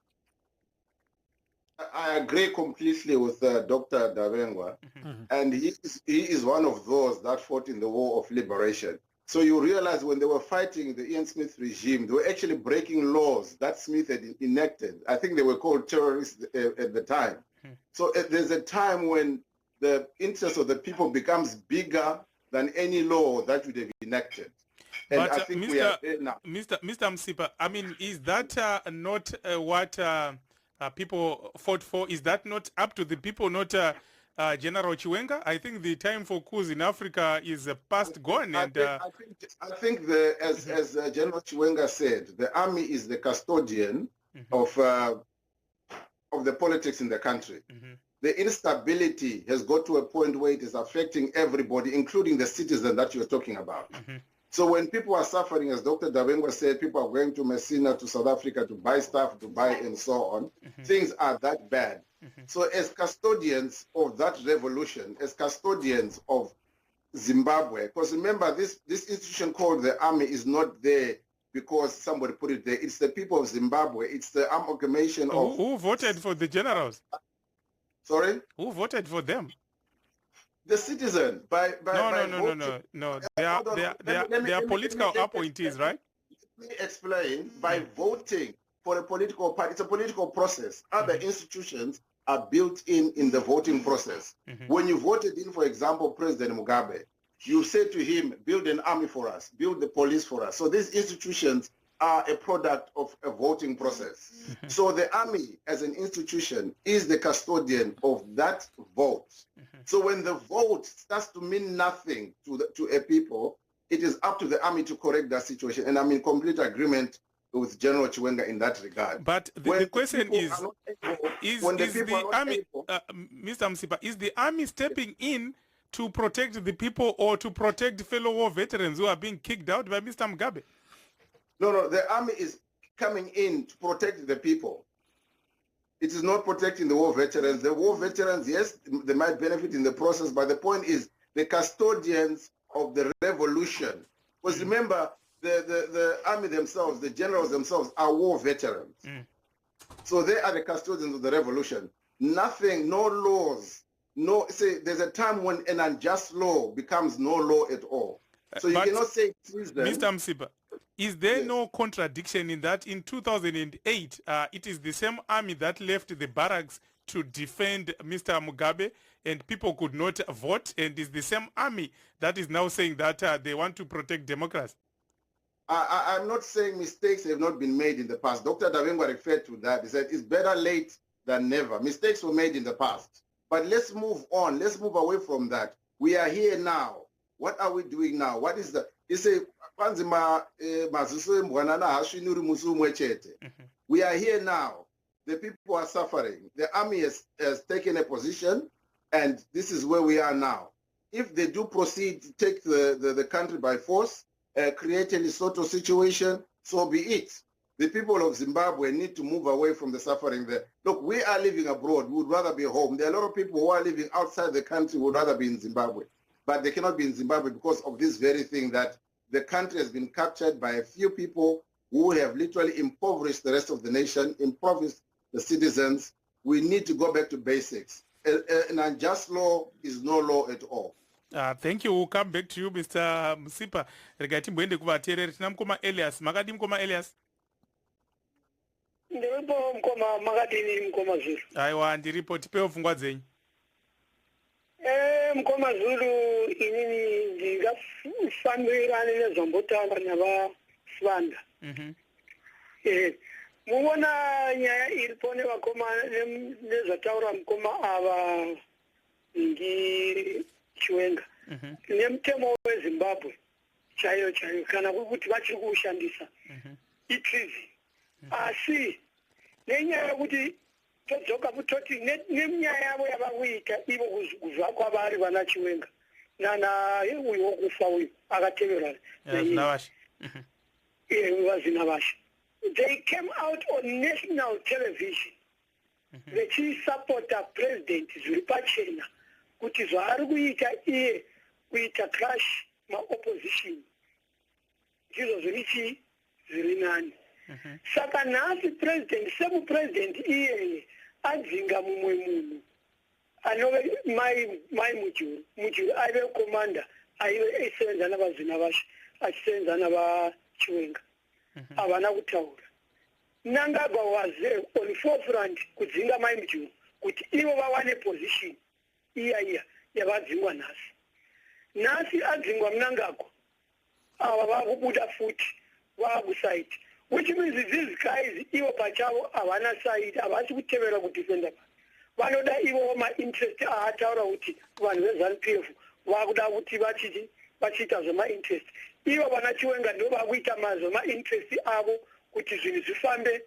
I agree completely with Dr. Dabengwa, and he is one of those that fought in the War of Liberation. So you realize when they were fighting the Ian Smith regime, they were actually breaking laws that Smith had enacted. I think they were called terrorists at the time. So there's a time when the interest of the people becomes bigger than any law that would have enacted. And But I think we are there now. Mr. Msipa, I mean, is that not what people fought for? Is that not up to the people, not General Chiwenga? I think the time for coups in Africa is past gone. I And think as General Chiwenga said, the army is the custodian of the politics in the country. The instability has got to a point where it is affecting everybody, including the citizen that you're talking about. So when people are suffering, as Dr. Dabengwa said, people are going to Messina, to South Africa to buy stuff, to buy and so on. Things are that bad. So as custodians of that revolution, as custodians of Zimbabwe, because remember, this institution called the army is not there because somebody put it there. It's the people of Zimbabwe. It's the amalgamation of... Who voted for the generals? Sorry? Who voted for them? The citizen. No. They are political appointees, right? Let me explain. By voting for a political party, it's a political process. Other institutions are built in the voting process. When you voted in, for example, President Mugabe, you said to him, build an army for us, build the police for us. So these institutions are a product of a voting process. So the army as an institution is the custodian of that vote. So when the vote starts to mean nothing to a people, it is up to the army to correct that situation. And I'm in complete agreement with General Chiwenga in that regard. But the question is the army, Mr. Msipa, is the army stepping in to protect the people or to protect fellow war veterans who are being kicked out by Mr. Mugabe? No, the army is coming in to protect the people. It is not protecting the war veterans. The war veterans, yes, they might benefit in the process, but the point is the custodians of the revolution. Because remember, the army themselves, the generals themselves are war veterans. So they are the custodians of the revolution. Nothing, no laws, there's a time when an unjust law becomes no law at all. So you cannot say Mr. Msipa, is there no contradiction in that in 2008, it is the same army that left the barracks to defend Mr. Mugabe and people could not vote, and is the same army that is now saying that they want to protect democracy? I'm not saying mistakes have not been made in the past. Dr. Dabengwa referred to that. He said it's better late than never. Mistakes were made in the past. But let's move on. Let's move away from that. We are here now. What are we doing now? What is the... We are here now. The people are suffering. The army has taken a position, and this is where we are now. If they do proceed to take the country by force, create a Lesotho situation, so be it. The people of Zimbabwe need to move away from the suffering there. Look, we are living abroad. We would rather be home. There are a lot of people who are living outside the country who would rather be in Zimbabwe. But they cannot be in Zimbabwe because of this very thing, that the country has been captured by a few people who have literally impoverished the rest of the nation, impoverished the citizens. We need to go back to basics. An unjust law is no law at all. Thank you. We'll come back to you, Mr. Msipa. Regati mwende kuvatereri tina mkoma Elias. Makadi mkoma Elias? Ndiripo mkoma makadini mkoma Zulu. Aiwa, ndiripo tipeo fungwa zenyu. Mkoma Zulu inini ndingafambirana nezombotanga navasvanda. Muona nyaya iripo nevakoma nezvataura mukoma ava Chiwenga. Nemutemo weZimbabwe chaiyo kana kuti vachiri kuushandisa itrizi. Asi nenyaya yekuti todzoka kutoti nenyaya yavo yavakuita ivo kubva kwavari vana Chiwenga nana uyu wokufa uyu akateverwa vazinavasha. They came out on national television vechisapota president zviri pachena kuti zvaari kuita iye kuita crash maopposition ndizvo zviri nani. Saka nhasi president semupresident iyeye adzinga mumwe munhu anove mai mujuru aive komanda aive eisevenza navazinavasha achisevenza navachiwenga havana kutaura. Mnangagwa was on forefront kudzinga mai mujuru kuti ivo vawane position iya yavadzingwa nhasi adzingwa Mnangagwa abakubuda futhi wakuside, which means these guys iwo pachavo avana side avasi kutevera kudefenda vanoda ivo ma-interest aataura kuti vanhu veZANU-PF vakuda kuti vachiita zvema-interest. Ivo vana Chiwenga ndo vakuita zvema-interest avo kuti zvinhu zvifambe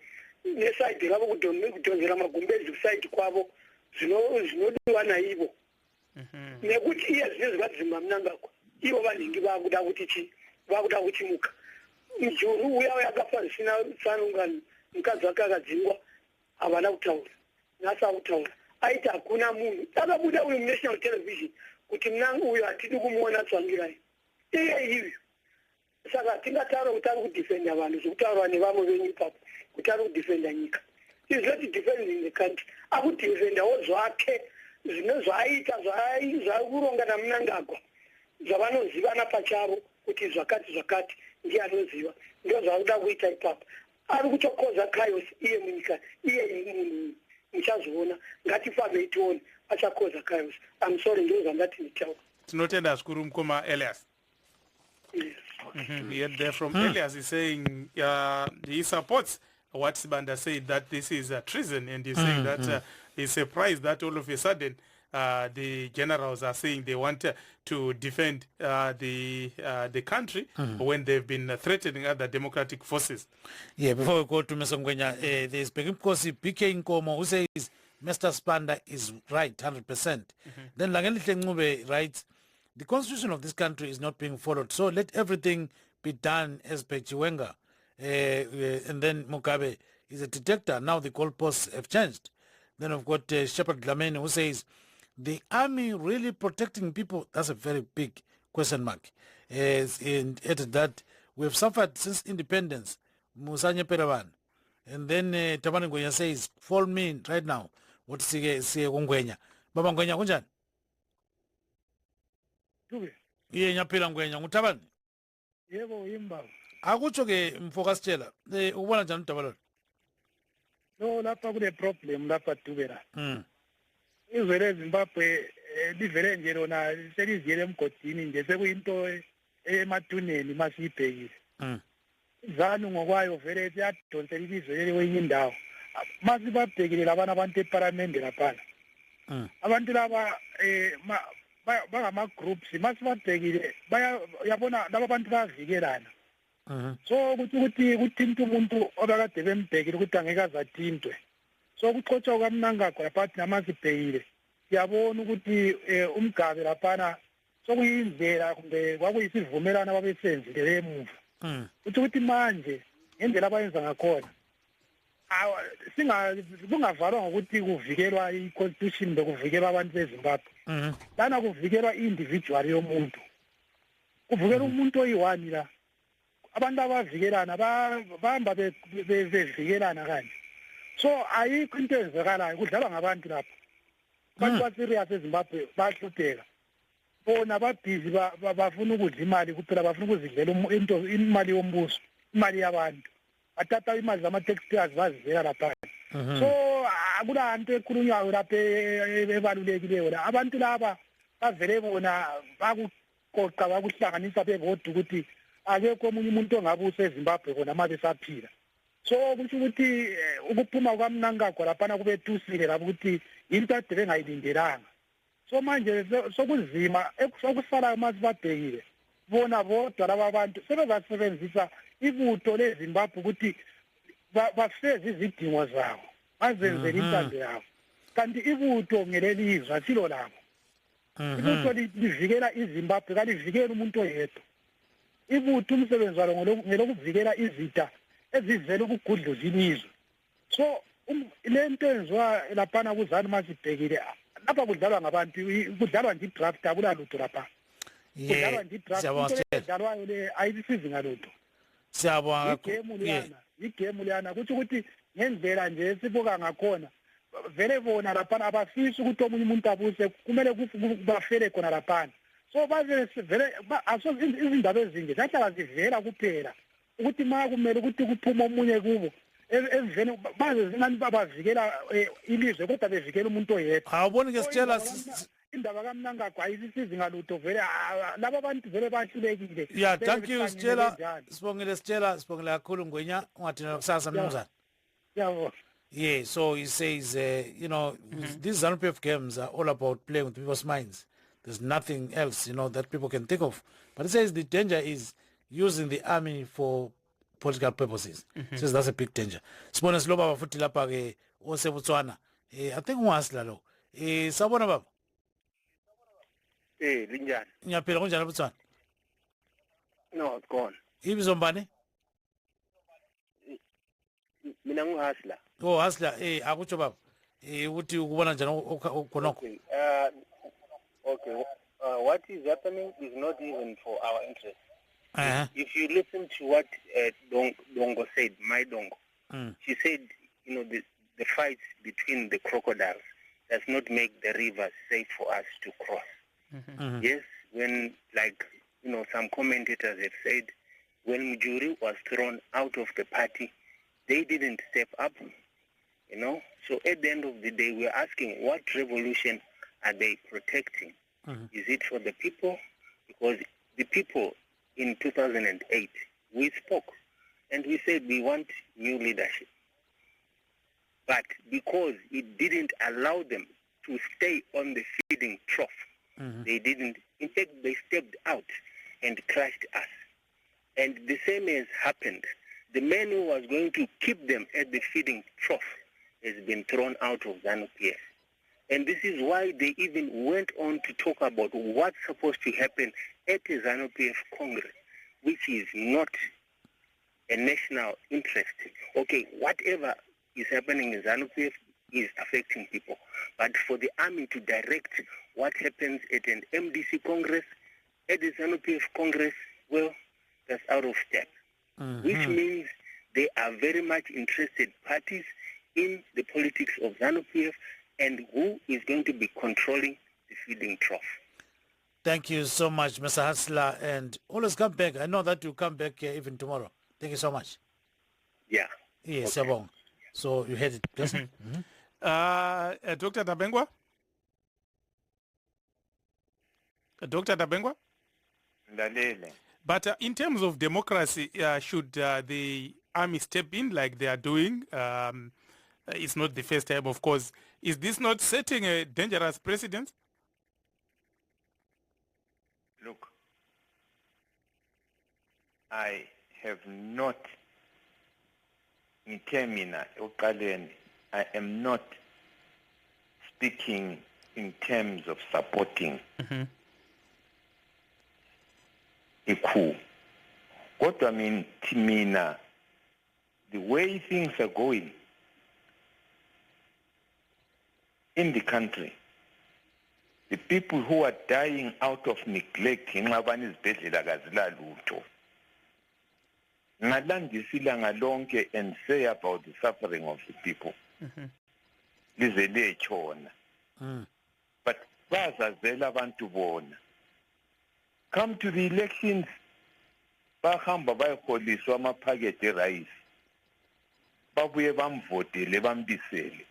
nesaidi ravo kudhonzera magumbezi kusaidi kwavo zvinodiwa naivo. Nekuti iye zvine zvakadzima Mnangagwa ivo vanhingi vakuda kuti vakuda kuchimuka. Mjuru uya yakafa zvisina tsanungano, mukadzi wake akadzingwa havana kutaura, nhasi akutaura. Aiti hakuna munhu akabuda uyu munational television kuti Mnangu uyu hatidi kumuona tsvangirai iye iyu. Saka tingataura kuti ari kudefenda vanhu zvokutaurwa nevamwe venyu ipapo kuti ari kudefenda nyika. Is not defending the country. Akudefendawo zvake zvine zvaaita zvaakuronga naMnangagwa zvavanozivana pachavo kuti zvakati ndiye anoziva ndio zvaakuda kuita ipapo. Ari kutokoza chaos iye munyika iye munhu muchazoona ngatifambe tione achakoza chaos. I'm sorry ndio zvandati nditaura. Tinotenda zvikuru mukoma Elias. Yes. We heard there from Elias is saying he supports what Sibanda said, that this is treason, and he's saying that he's surprised that all of a sudden the generals are saying they want to defend the country when they've been threatening other democratic forces. Yeah, before we go to Mr. Ngwenya, there's because BK Nkomo who says Mr. Spanda is right 100%. Then Langelihle Ncube writes, the constitution of this country is not being followed, so let everything be done as per Chiwenga. And then Mugabe is a detector. Now the goalposts have changed. Then I've got Shepard Dlamini who says, the army really protecting people? That's a very big question mark. And added that we've suffered since independence. Musanya Peravan. And then Tabani Ngwenya says, fall me in right now. What say Ngwenya? Baba Ngwenya kunjani? Iye nyaphila Ngwenya ngutabani? Yebo imba. Akutsho ke mfocus tshela ubona njani uDabalolo? No, lapha kule problem lapha Dubera. Izwe leZimbabwe livele nje lona seliziyele emgodini nje sekuyinto emathuneni masiyibhekile. ZANU ngokwayo vele siyadonsela ilizwe leli kwenye indawo. Masibabhekile labana abantu eParliament laphana. Abantu laba bangama groups masibabhekile yabona laba bantu bayavikelana. So ukuthi kuthinta umuntu obakade bembhekile ukuthi angeke azatintwe. So kuxotsha kwaMnangagwa lapha namasibhekile siyabona ukuthi umgabe laphana sokuyindlela kumbe kwakuyisivumelana babesenzile emuva. Ukuthi manje ngendlela abayenza ngakhona kungavalwa ngokuthi kuvikelwa i-constitution bekuvikelwa abantu beZimbabwe. Lana kuvikelwa individual yomuntu. Kuvikelwa umuntu oyi-one la. Abantu abavikelana bahamba bevikelana kanje. So ayikho into eyenzakalayo kudlalwa ngabantu lapha. Abantu baserious eZimbabwe bahlupheka. Bona babhizi bafuna ukudla imali kuphela bafuna ukuzidlela imali yombuso, imali yabantu. Bathatha imali zama-taxpayers bazivela lapha. So akulanto ekhulunywayo lapha ebalulekileyo la. Abantu laba bavele bona bakuqoqa bakuhlanganisa bebodwa ukuthi akekho omunye umuntu ongabusa eZimbabwe kona manje saphila. So kusho ukuthi ukuphuma kwaMnangagwa laphana kube tusile lapho ukuthi into ade bengayilindelanga. So manje sokuzima sokusala masibabhekile bona bodwa laba abantu sebezasebenzisa ibutho leZimbabwe ukuthi bafeze izidingo zabo bazenzele intando yabo. Kanti ibutho ngelelizwe silo labo. Ibutho livikela iZimbabwe kalivikela umuntu oyedwa. Ibutho umsebenzi walo ngelokuvikela izitha ezivela ukugudluza ilizwe. So lento enziwa laphana kuZANU masibhekile lapha kudlalwa ngabantu kudlalwa nje idraft akulalutho lapha. Kudlalwa nje idraft kudlalwayo le ayisizi ngalutho. Siyabonga igame liyana kuthi ukuthi ngendlela nje sibuka ngakhona vele bona laphana abafisi ukuthi omunye umuntu abuse kumele bafele khona laphana. So baze vele aso izindaba ezinje zahlala zivela kuphela ukuthi kumele ukuthi kuphuma omunye kubo eveni baze zingani babavikela ilizwe kodwa bevikela umuntu oyedwa. Awuboni ke sitshela indaba kaMnangagwa ayisisizi ngalutho vele laba bantu vele bahlulekile. Yeah, thank you Sibongile Sibongile kakhulu Ngwenya ungathina kusasa mnumzana. Yabo. Yeah, so he says, these ZANU-PF games are all about playing with people's minds. There's nothing else, that people can think of. But he says the danger is using the army for political purposes. Says that's a big danger. Sibona siloba bafuthi lapha ke osebutswana. I think ungasila lo. Sabona baba. Linjani? Ngiyaphila kunjani ebutswana? No, it's gone. Ibizo mbani? Mina nguhasla. Oh, hasla akutsho baba. Uthi ukubona njani khonokho? Okay. What is happening is not even for our interest. If you listen to what Dongo said, my Dongo, she said, the fights between the crocodiles does not make the rivers safe for us to cross. Yes, when, some commentators have said, when Mujuri was thrown out of the party, they didn't step up, So at the end of the day, we're asking, what revolution are they protecting? Is it for the people? Because the people in 2008, we spoke and we said we want new leadership. But because it didn't allow them to stay on the feeding trough, they didn't. In fact, they stepped out and crushed us. And the same has happened. The man who was going to keep them at the feeding trough has been thrown out of ZANU-PF. And this is why they even went on to talk about what's supposed to happen at the ZANU-PF Congress, which is not a national interest. Okay, whatever is happening in ZANU-PF is affecting people. But for the army to direct what happens at an MDC Congress, at the ZANU-PF Congress, well, that's out of step. Which means they are very much interested parties in the politics of ZANU-PF and who is going to be controlling the feeding trough. Thank you so much, Mr. Hasla, and always come back. I know that you come back here even tomorrow. Thank you so much. Yeah. Yes, okay. So you heard it, please. Dr. Dabengwa? Dr. Dabengwa? But in terms of democracy, should the army step in like they are doing? It's not the first time, of course. Is this not setting a dangerous precedent? Look, I have not, I am not speaking in terms of supporting a coup. What I mean, Timina, the way things are going in the country, the people who are dying out of neglect in izibhedlela kazila lutho. Ngalandisila ngalonke and say about the suffering of the people. Lize lechona. But bazazela abantu bona. Come to the elections, bahamba bayoholiswa amaphakethe erice. Babuye bamvotele bambisele.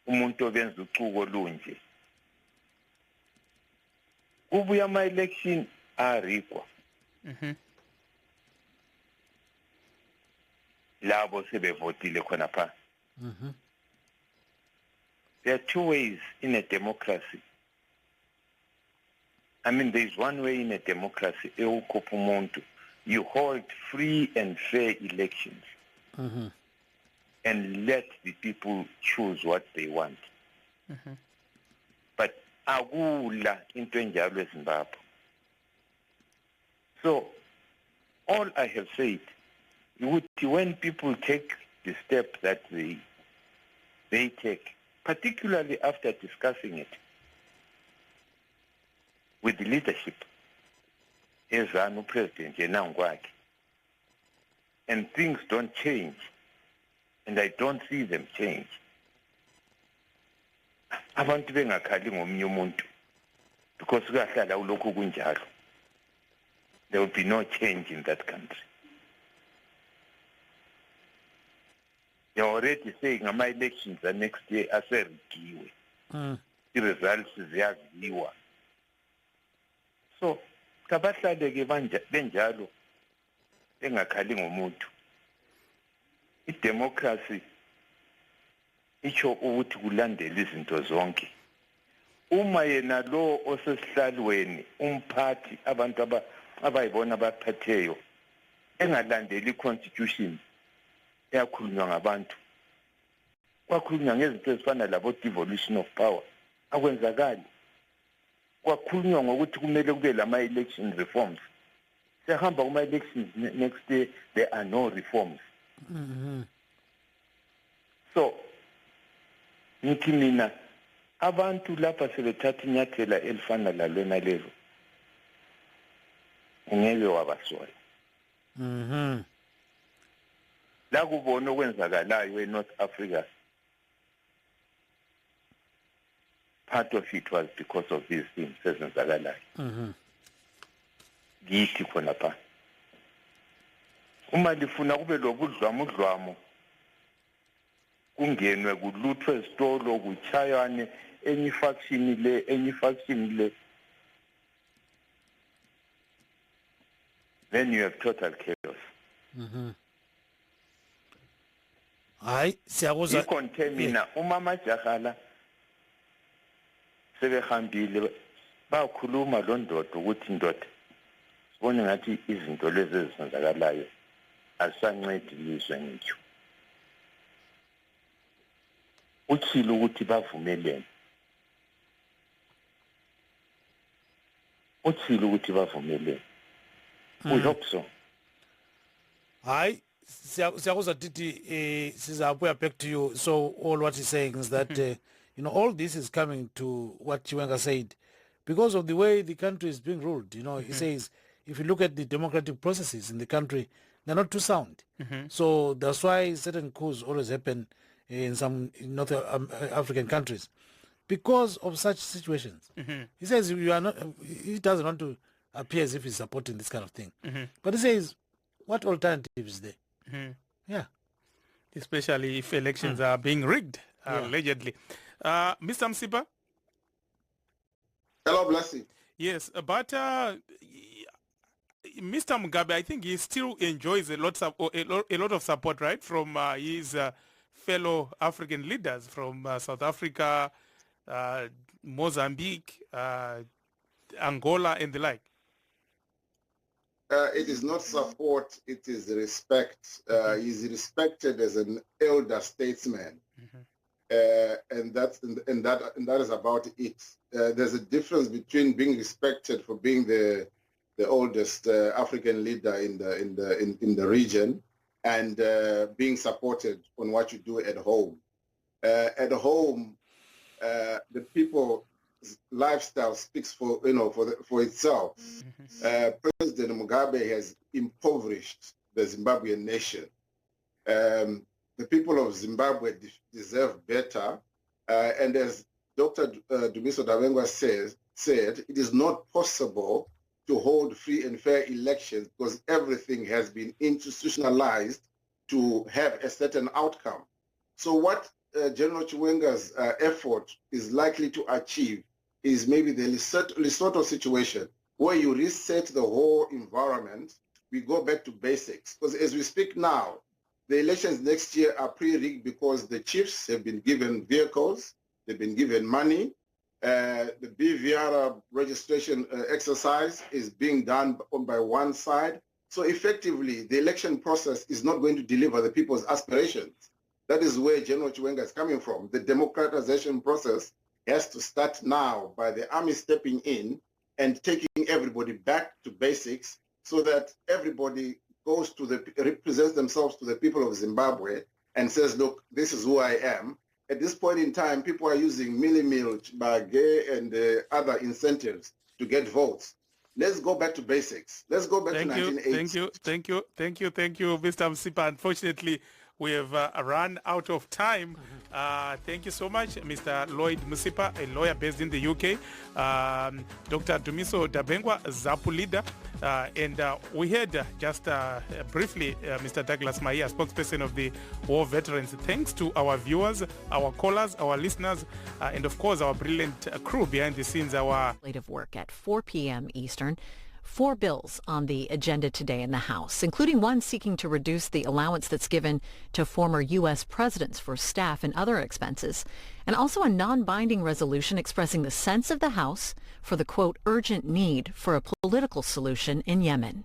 Umuntu obenza ucuko lunje. Kubuya ama-election arikwa. Labo sebevotile khona pha. There are two ways in a democracy. I mean, there is one way in a democracy. You hold free and fair elections and let the people choose what they want. But akula into enjalo eZimbabwe. So all I have said, when people take the step that they take, particularly after discussing it with the leadership, as ZANU president Yenangwaki, and things don't change, and I don't see them change. Abantu bengakhali ngomunye umuntu because kuyahlala ulokhu kunjalo. There will be no change in that country. They're already saying my elections are next year as a i-results ziyaziwa. So kabahlale-ke benjalo bengakhali ngomuntu. I-democracy itsho ukuthi kulandela izinto zonke. Uma yena lo osesihlalweni umphathi abantu abayibona abaphatheyo engalandeli i-constitution eyakhulunywa ngabantu, kwakhulunywa ngezinto ezifana labo devolution of power, akwenzakali. Kwakhulunywa ngokuthi kumele kube lama-election reforms. Siyahamba kuma-elections next day, there are no reforms. So ngithi mina abantu lapha sebethatha inyathela elifana lalona lelo ungeke wabasola. La kubona okwenzakalayo eNorth Africa, part of it was because of these things ezenzakalayo. Ngithi khona pha uma lifuna kube lobudlwamudlwamo kungenwe kuluthwe ezitolo kuchayane enye faction le, then you have total chaos. Hayi siyakuzwa ikontemina uma majahala sebehambile bakhuluma lo ndoda ukuthi indoda sibone ngathi izinto lezi ezenzakalayo asancedi lizwe ngitsho. Uthile ukuthi bavumelene. We hope so. Hayi siyakuzwa Titi, sizabuya back to you. So all what he's saying is that you know, all this is coming to what Chiwenga said because of the way the country is being ruled. You know, he says if you look at the democratic processes in the country, they're not too sound. So that's why certain coups always happen in some North African countries because of such situations. He says you are not. He doesn't want to appear as if he's supporting this kind of thing, but he says, what alternative is there? Yeah, especially if elections are being rigged allegedly. Mr. Msipa. Hello, Blessing. Yes, but Mr. Mugabe, I think he still enjoys a lot of support, right, from his fellow African leaders from South Africa, Mozambique, Angola, and the like. It is not support; it is respect. He's respected as an elder statesman, and that is about it. There's a difference between being respected for being the oldest African leader in the region and being supported on what you do at home. At home, the people's lifestyle speaks for itself. President Mugabe has impoverished the Zimbabwean nation. The people of Zimbabwe deserve better, and as Dr. Dumiso Dabengwa said, it is not possible to hold free and fair elections because everything has been institutionalized to have a certain outcome. So what General Chiwenga's effort is likely to achieve is maybe the Lesotho situation where you reset the whole environment, we go back to basics. Because as we speak now, the elections next year are pre-rigged because the chiefs have been given vehicles, they've been given money. The BVR registration exercise is being done by one side. So effectively, the election process is not going to deliver the people's aspirations. That is where General Chiwenga is coming from. The democratization process has to start now by the army stepping in and taking everybody back to basics so that everybody represents themselves to the people of Zimbabwe and says, look, this is who I am. At this point in time, people are using milli-meal, bagay, and other incentives to get votes. Let's go back to basics. Let's go back to 1980. Thank you, Mr. Msipa. Unfortunately, we have run out of time. Thank you so much, Mr. Lloyd Msipa, a lawyer based in the UK, Dr. Dumiso Dabengwa, ZAPU leader, and we heard just briefly Mr. Douglas Mahiya, spokesperson of the war veterans. Thanks to our viewers, our callers, our listeners, and of course our brilliant crew behind the scenes. Our of work at 4 p.m. Eastern. 4 bills on the agenda today in the House, including one seeking to reduce the allowance that's given to former U.S. presidents for staff and other expenses, and also a non-binding resolution expressing the sense of the House for the, quote, urgent need for a political solution in Yemen.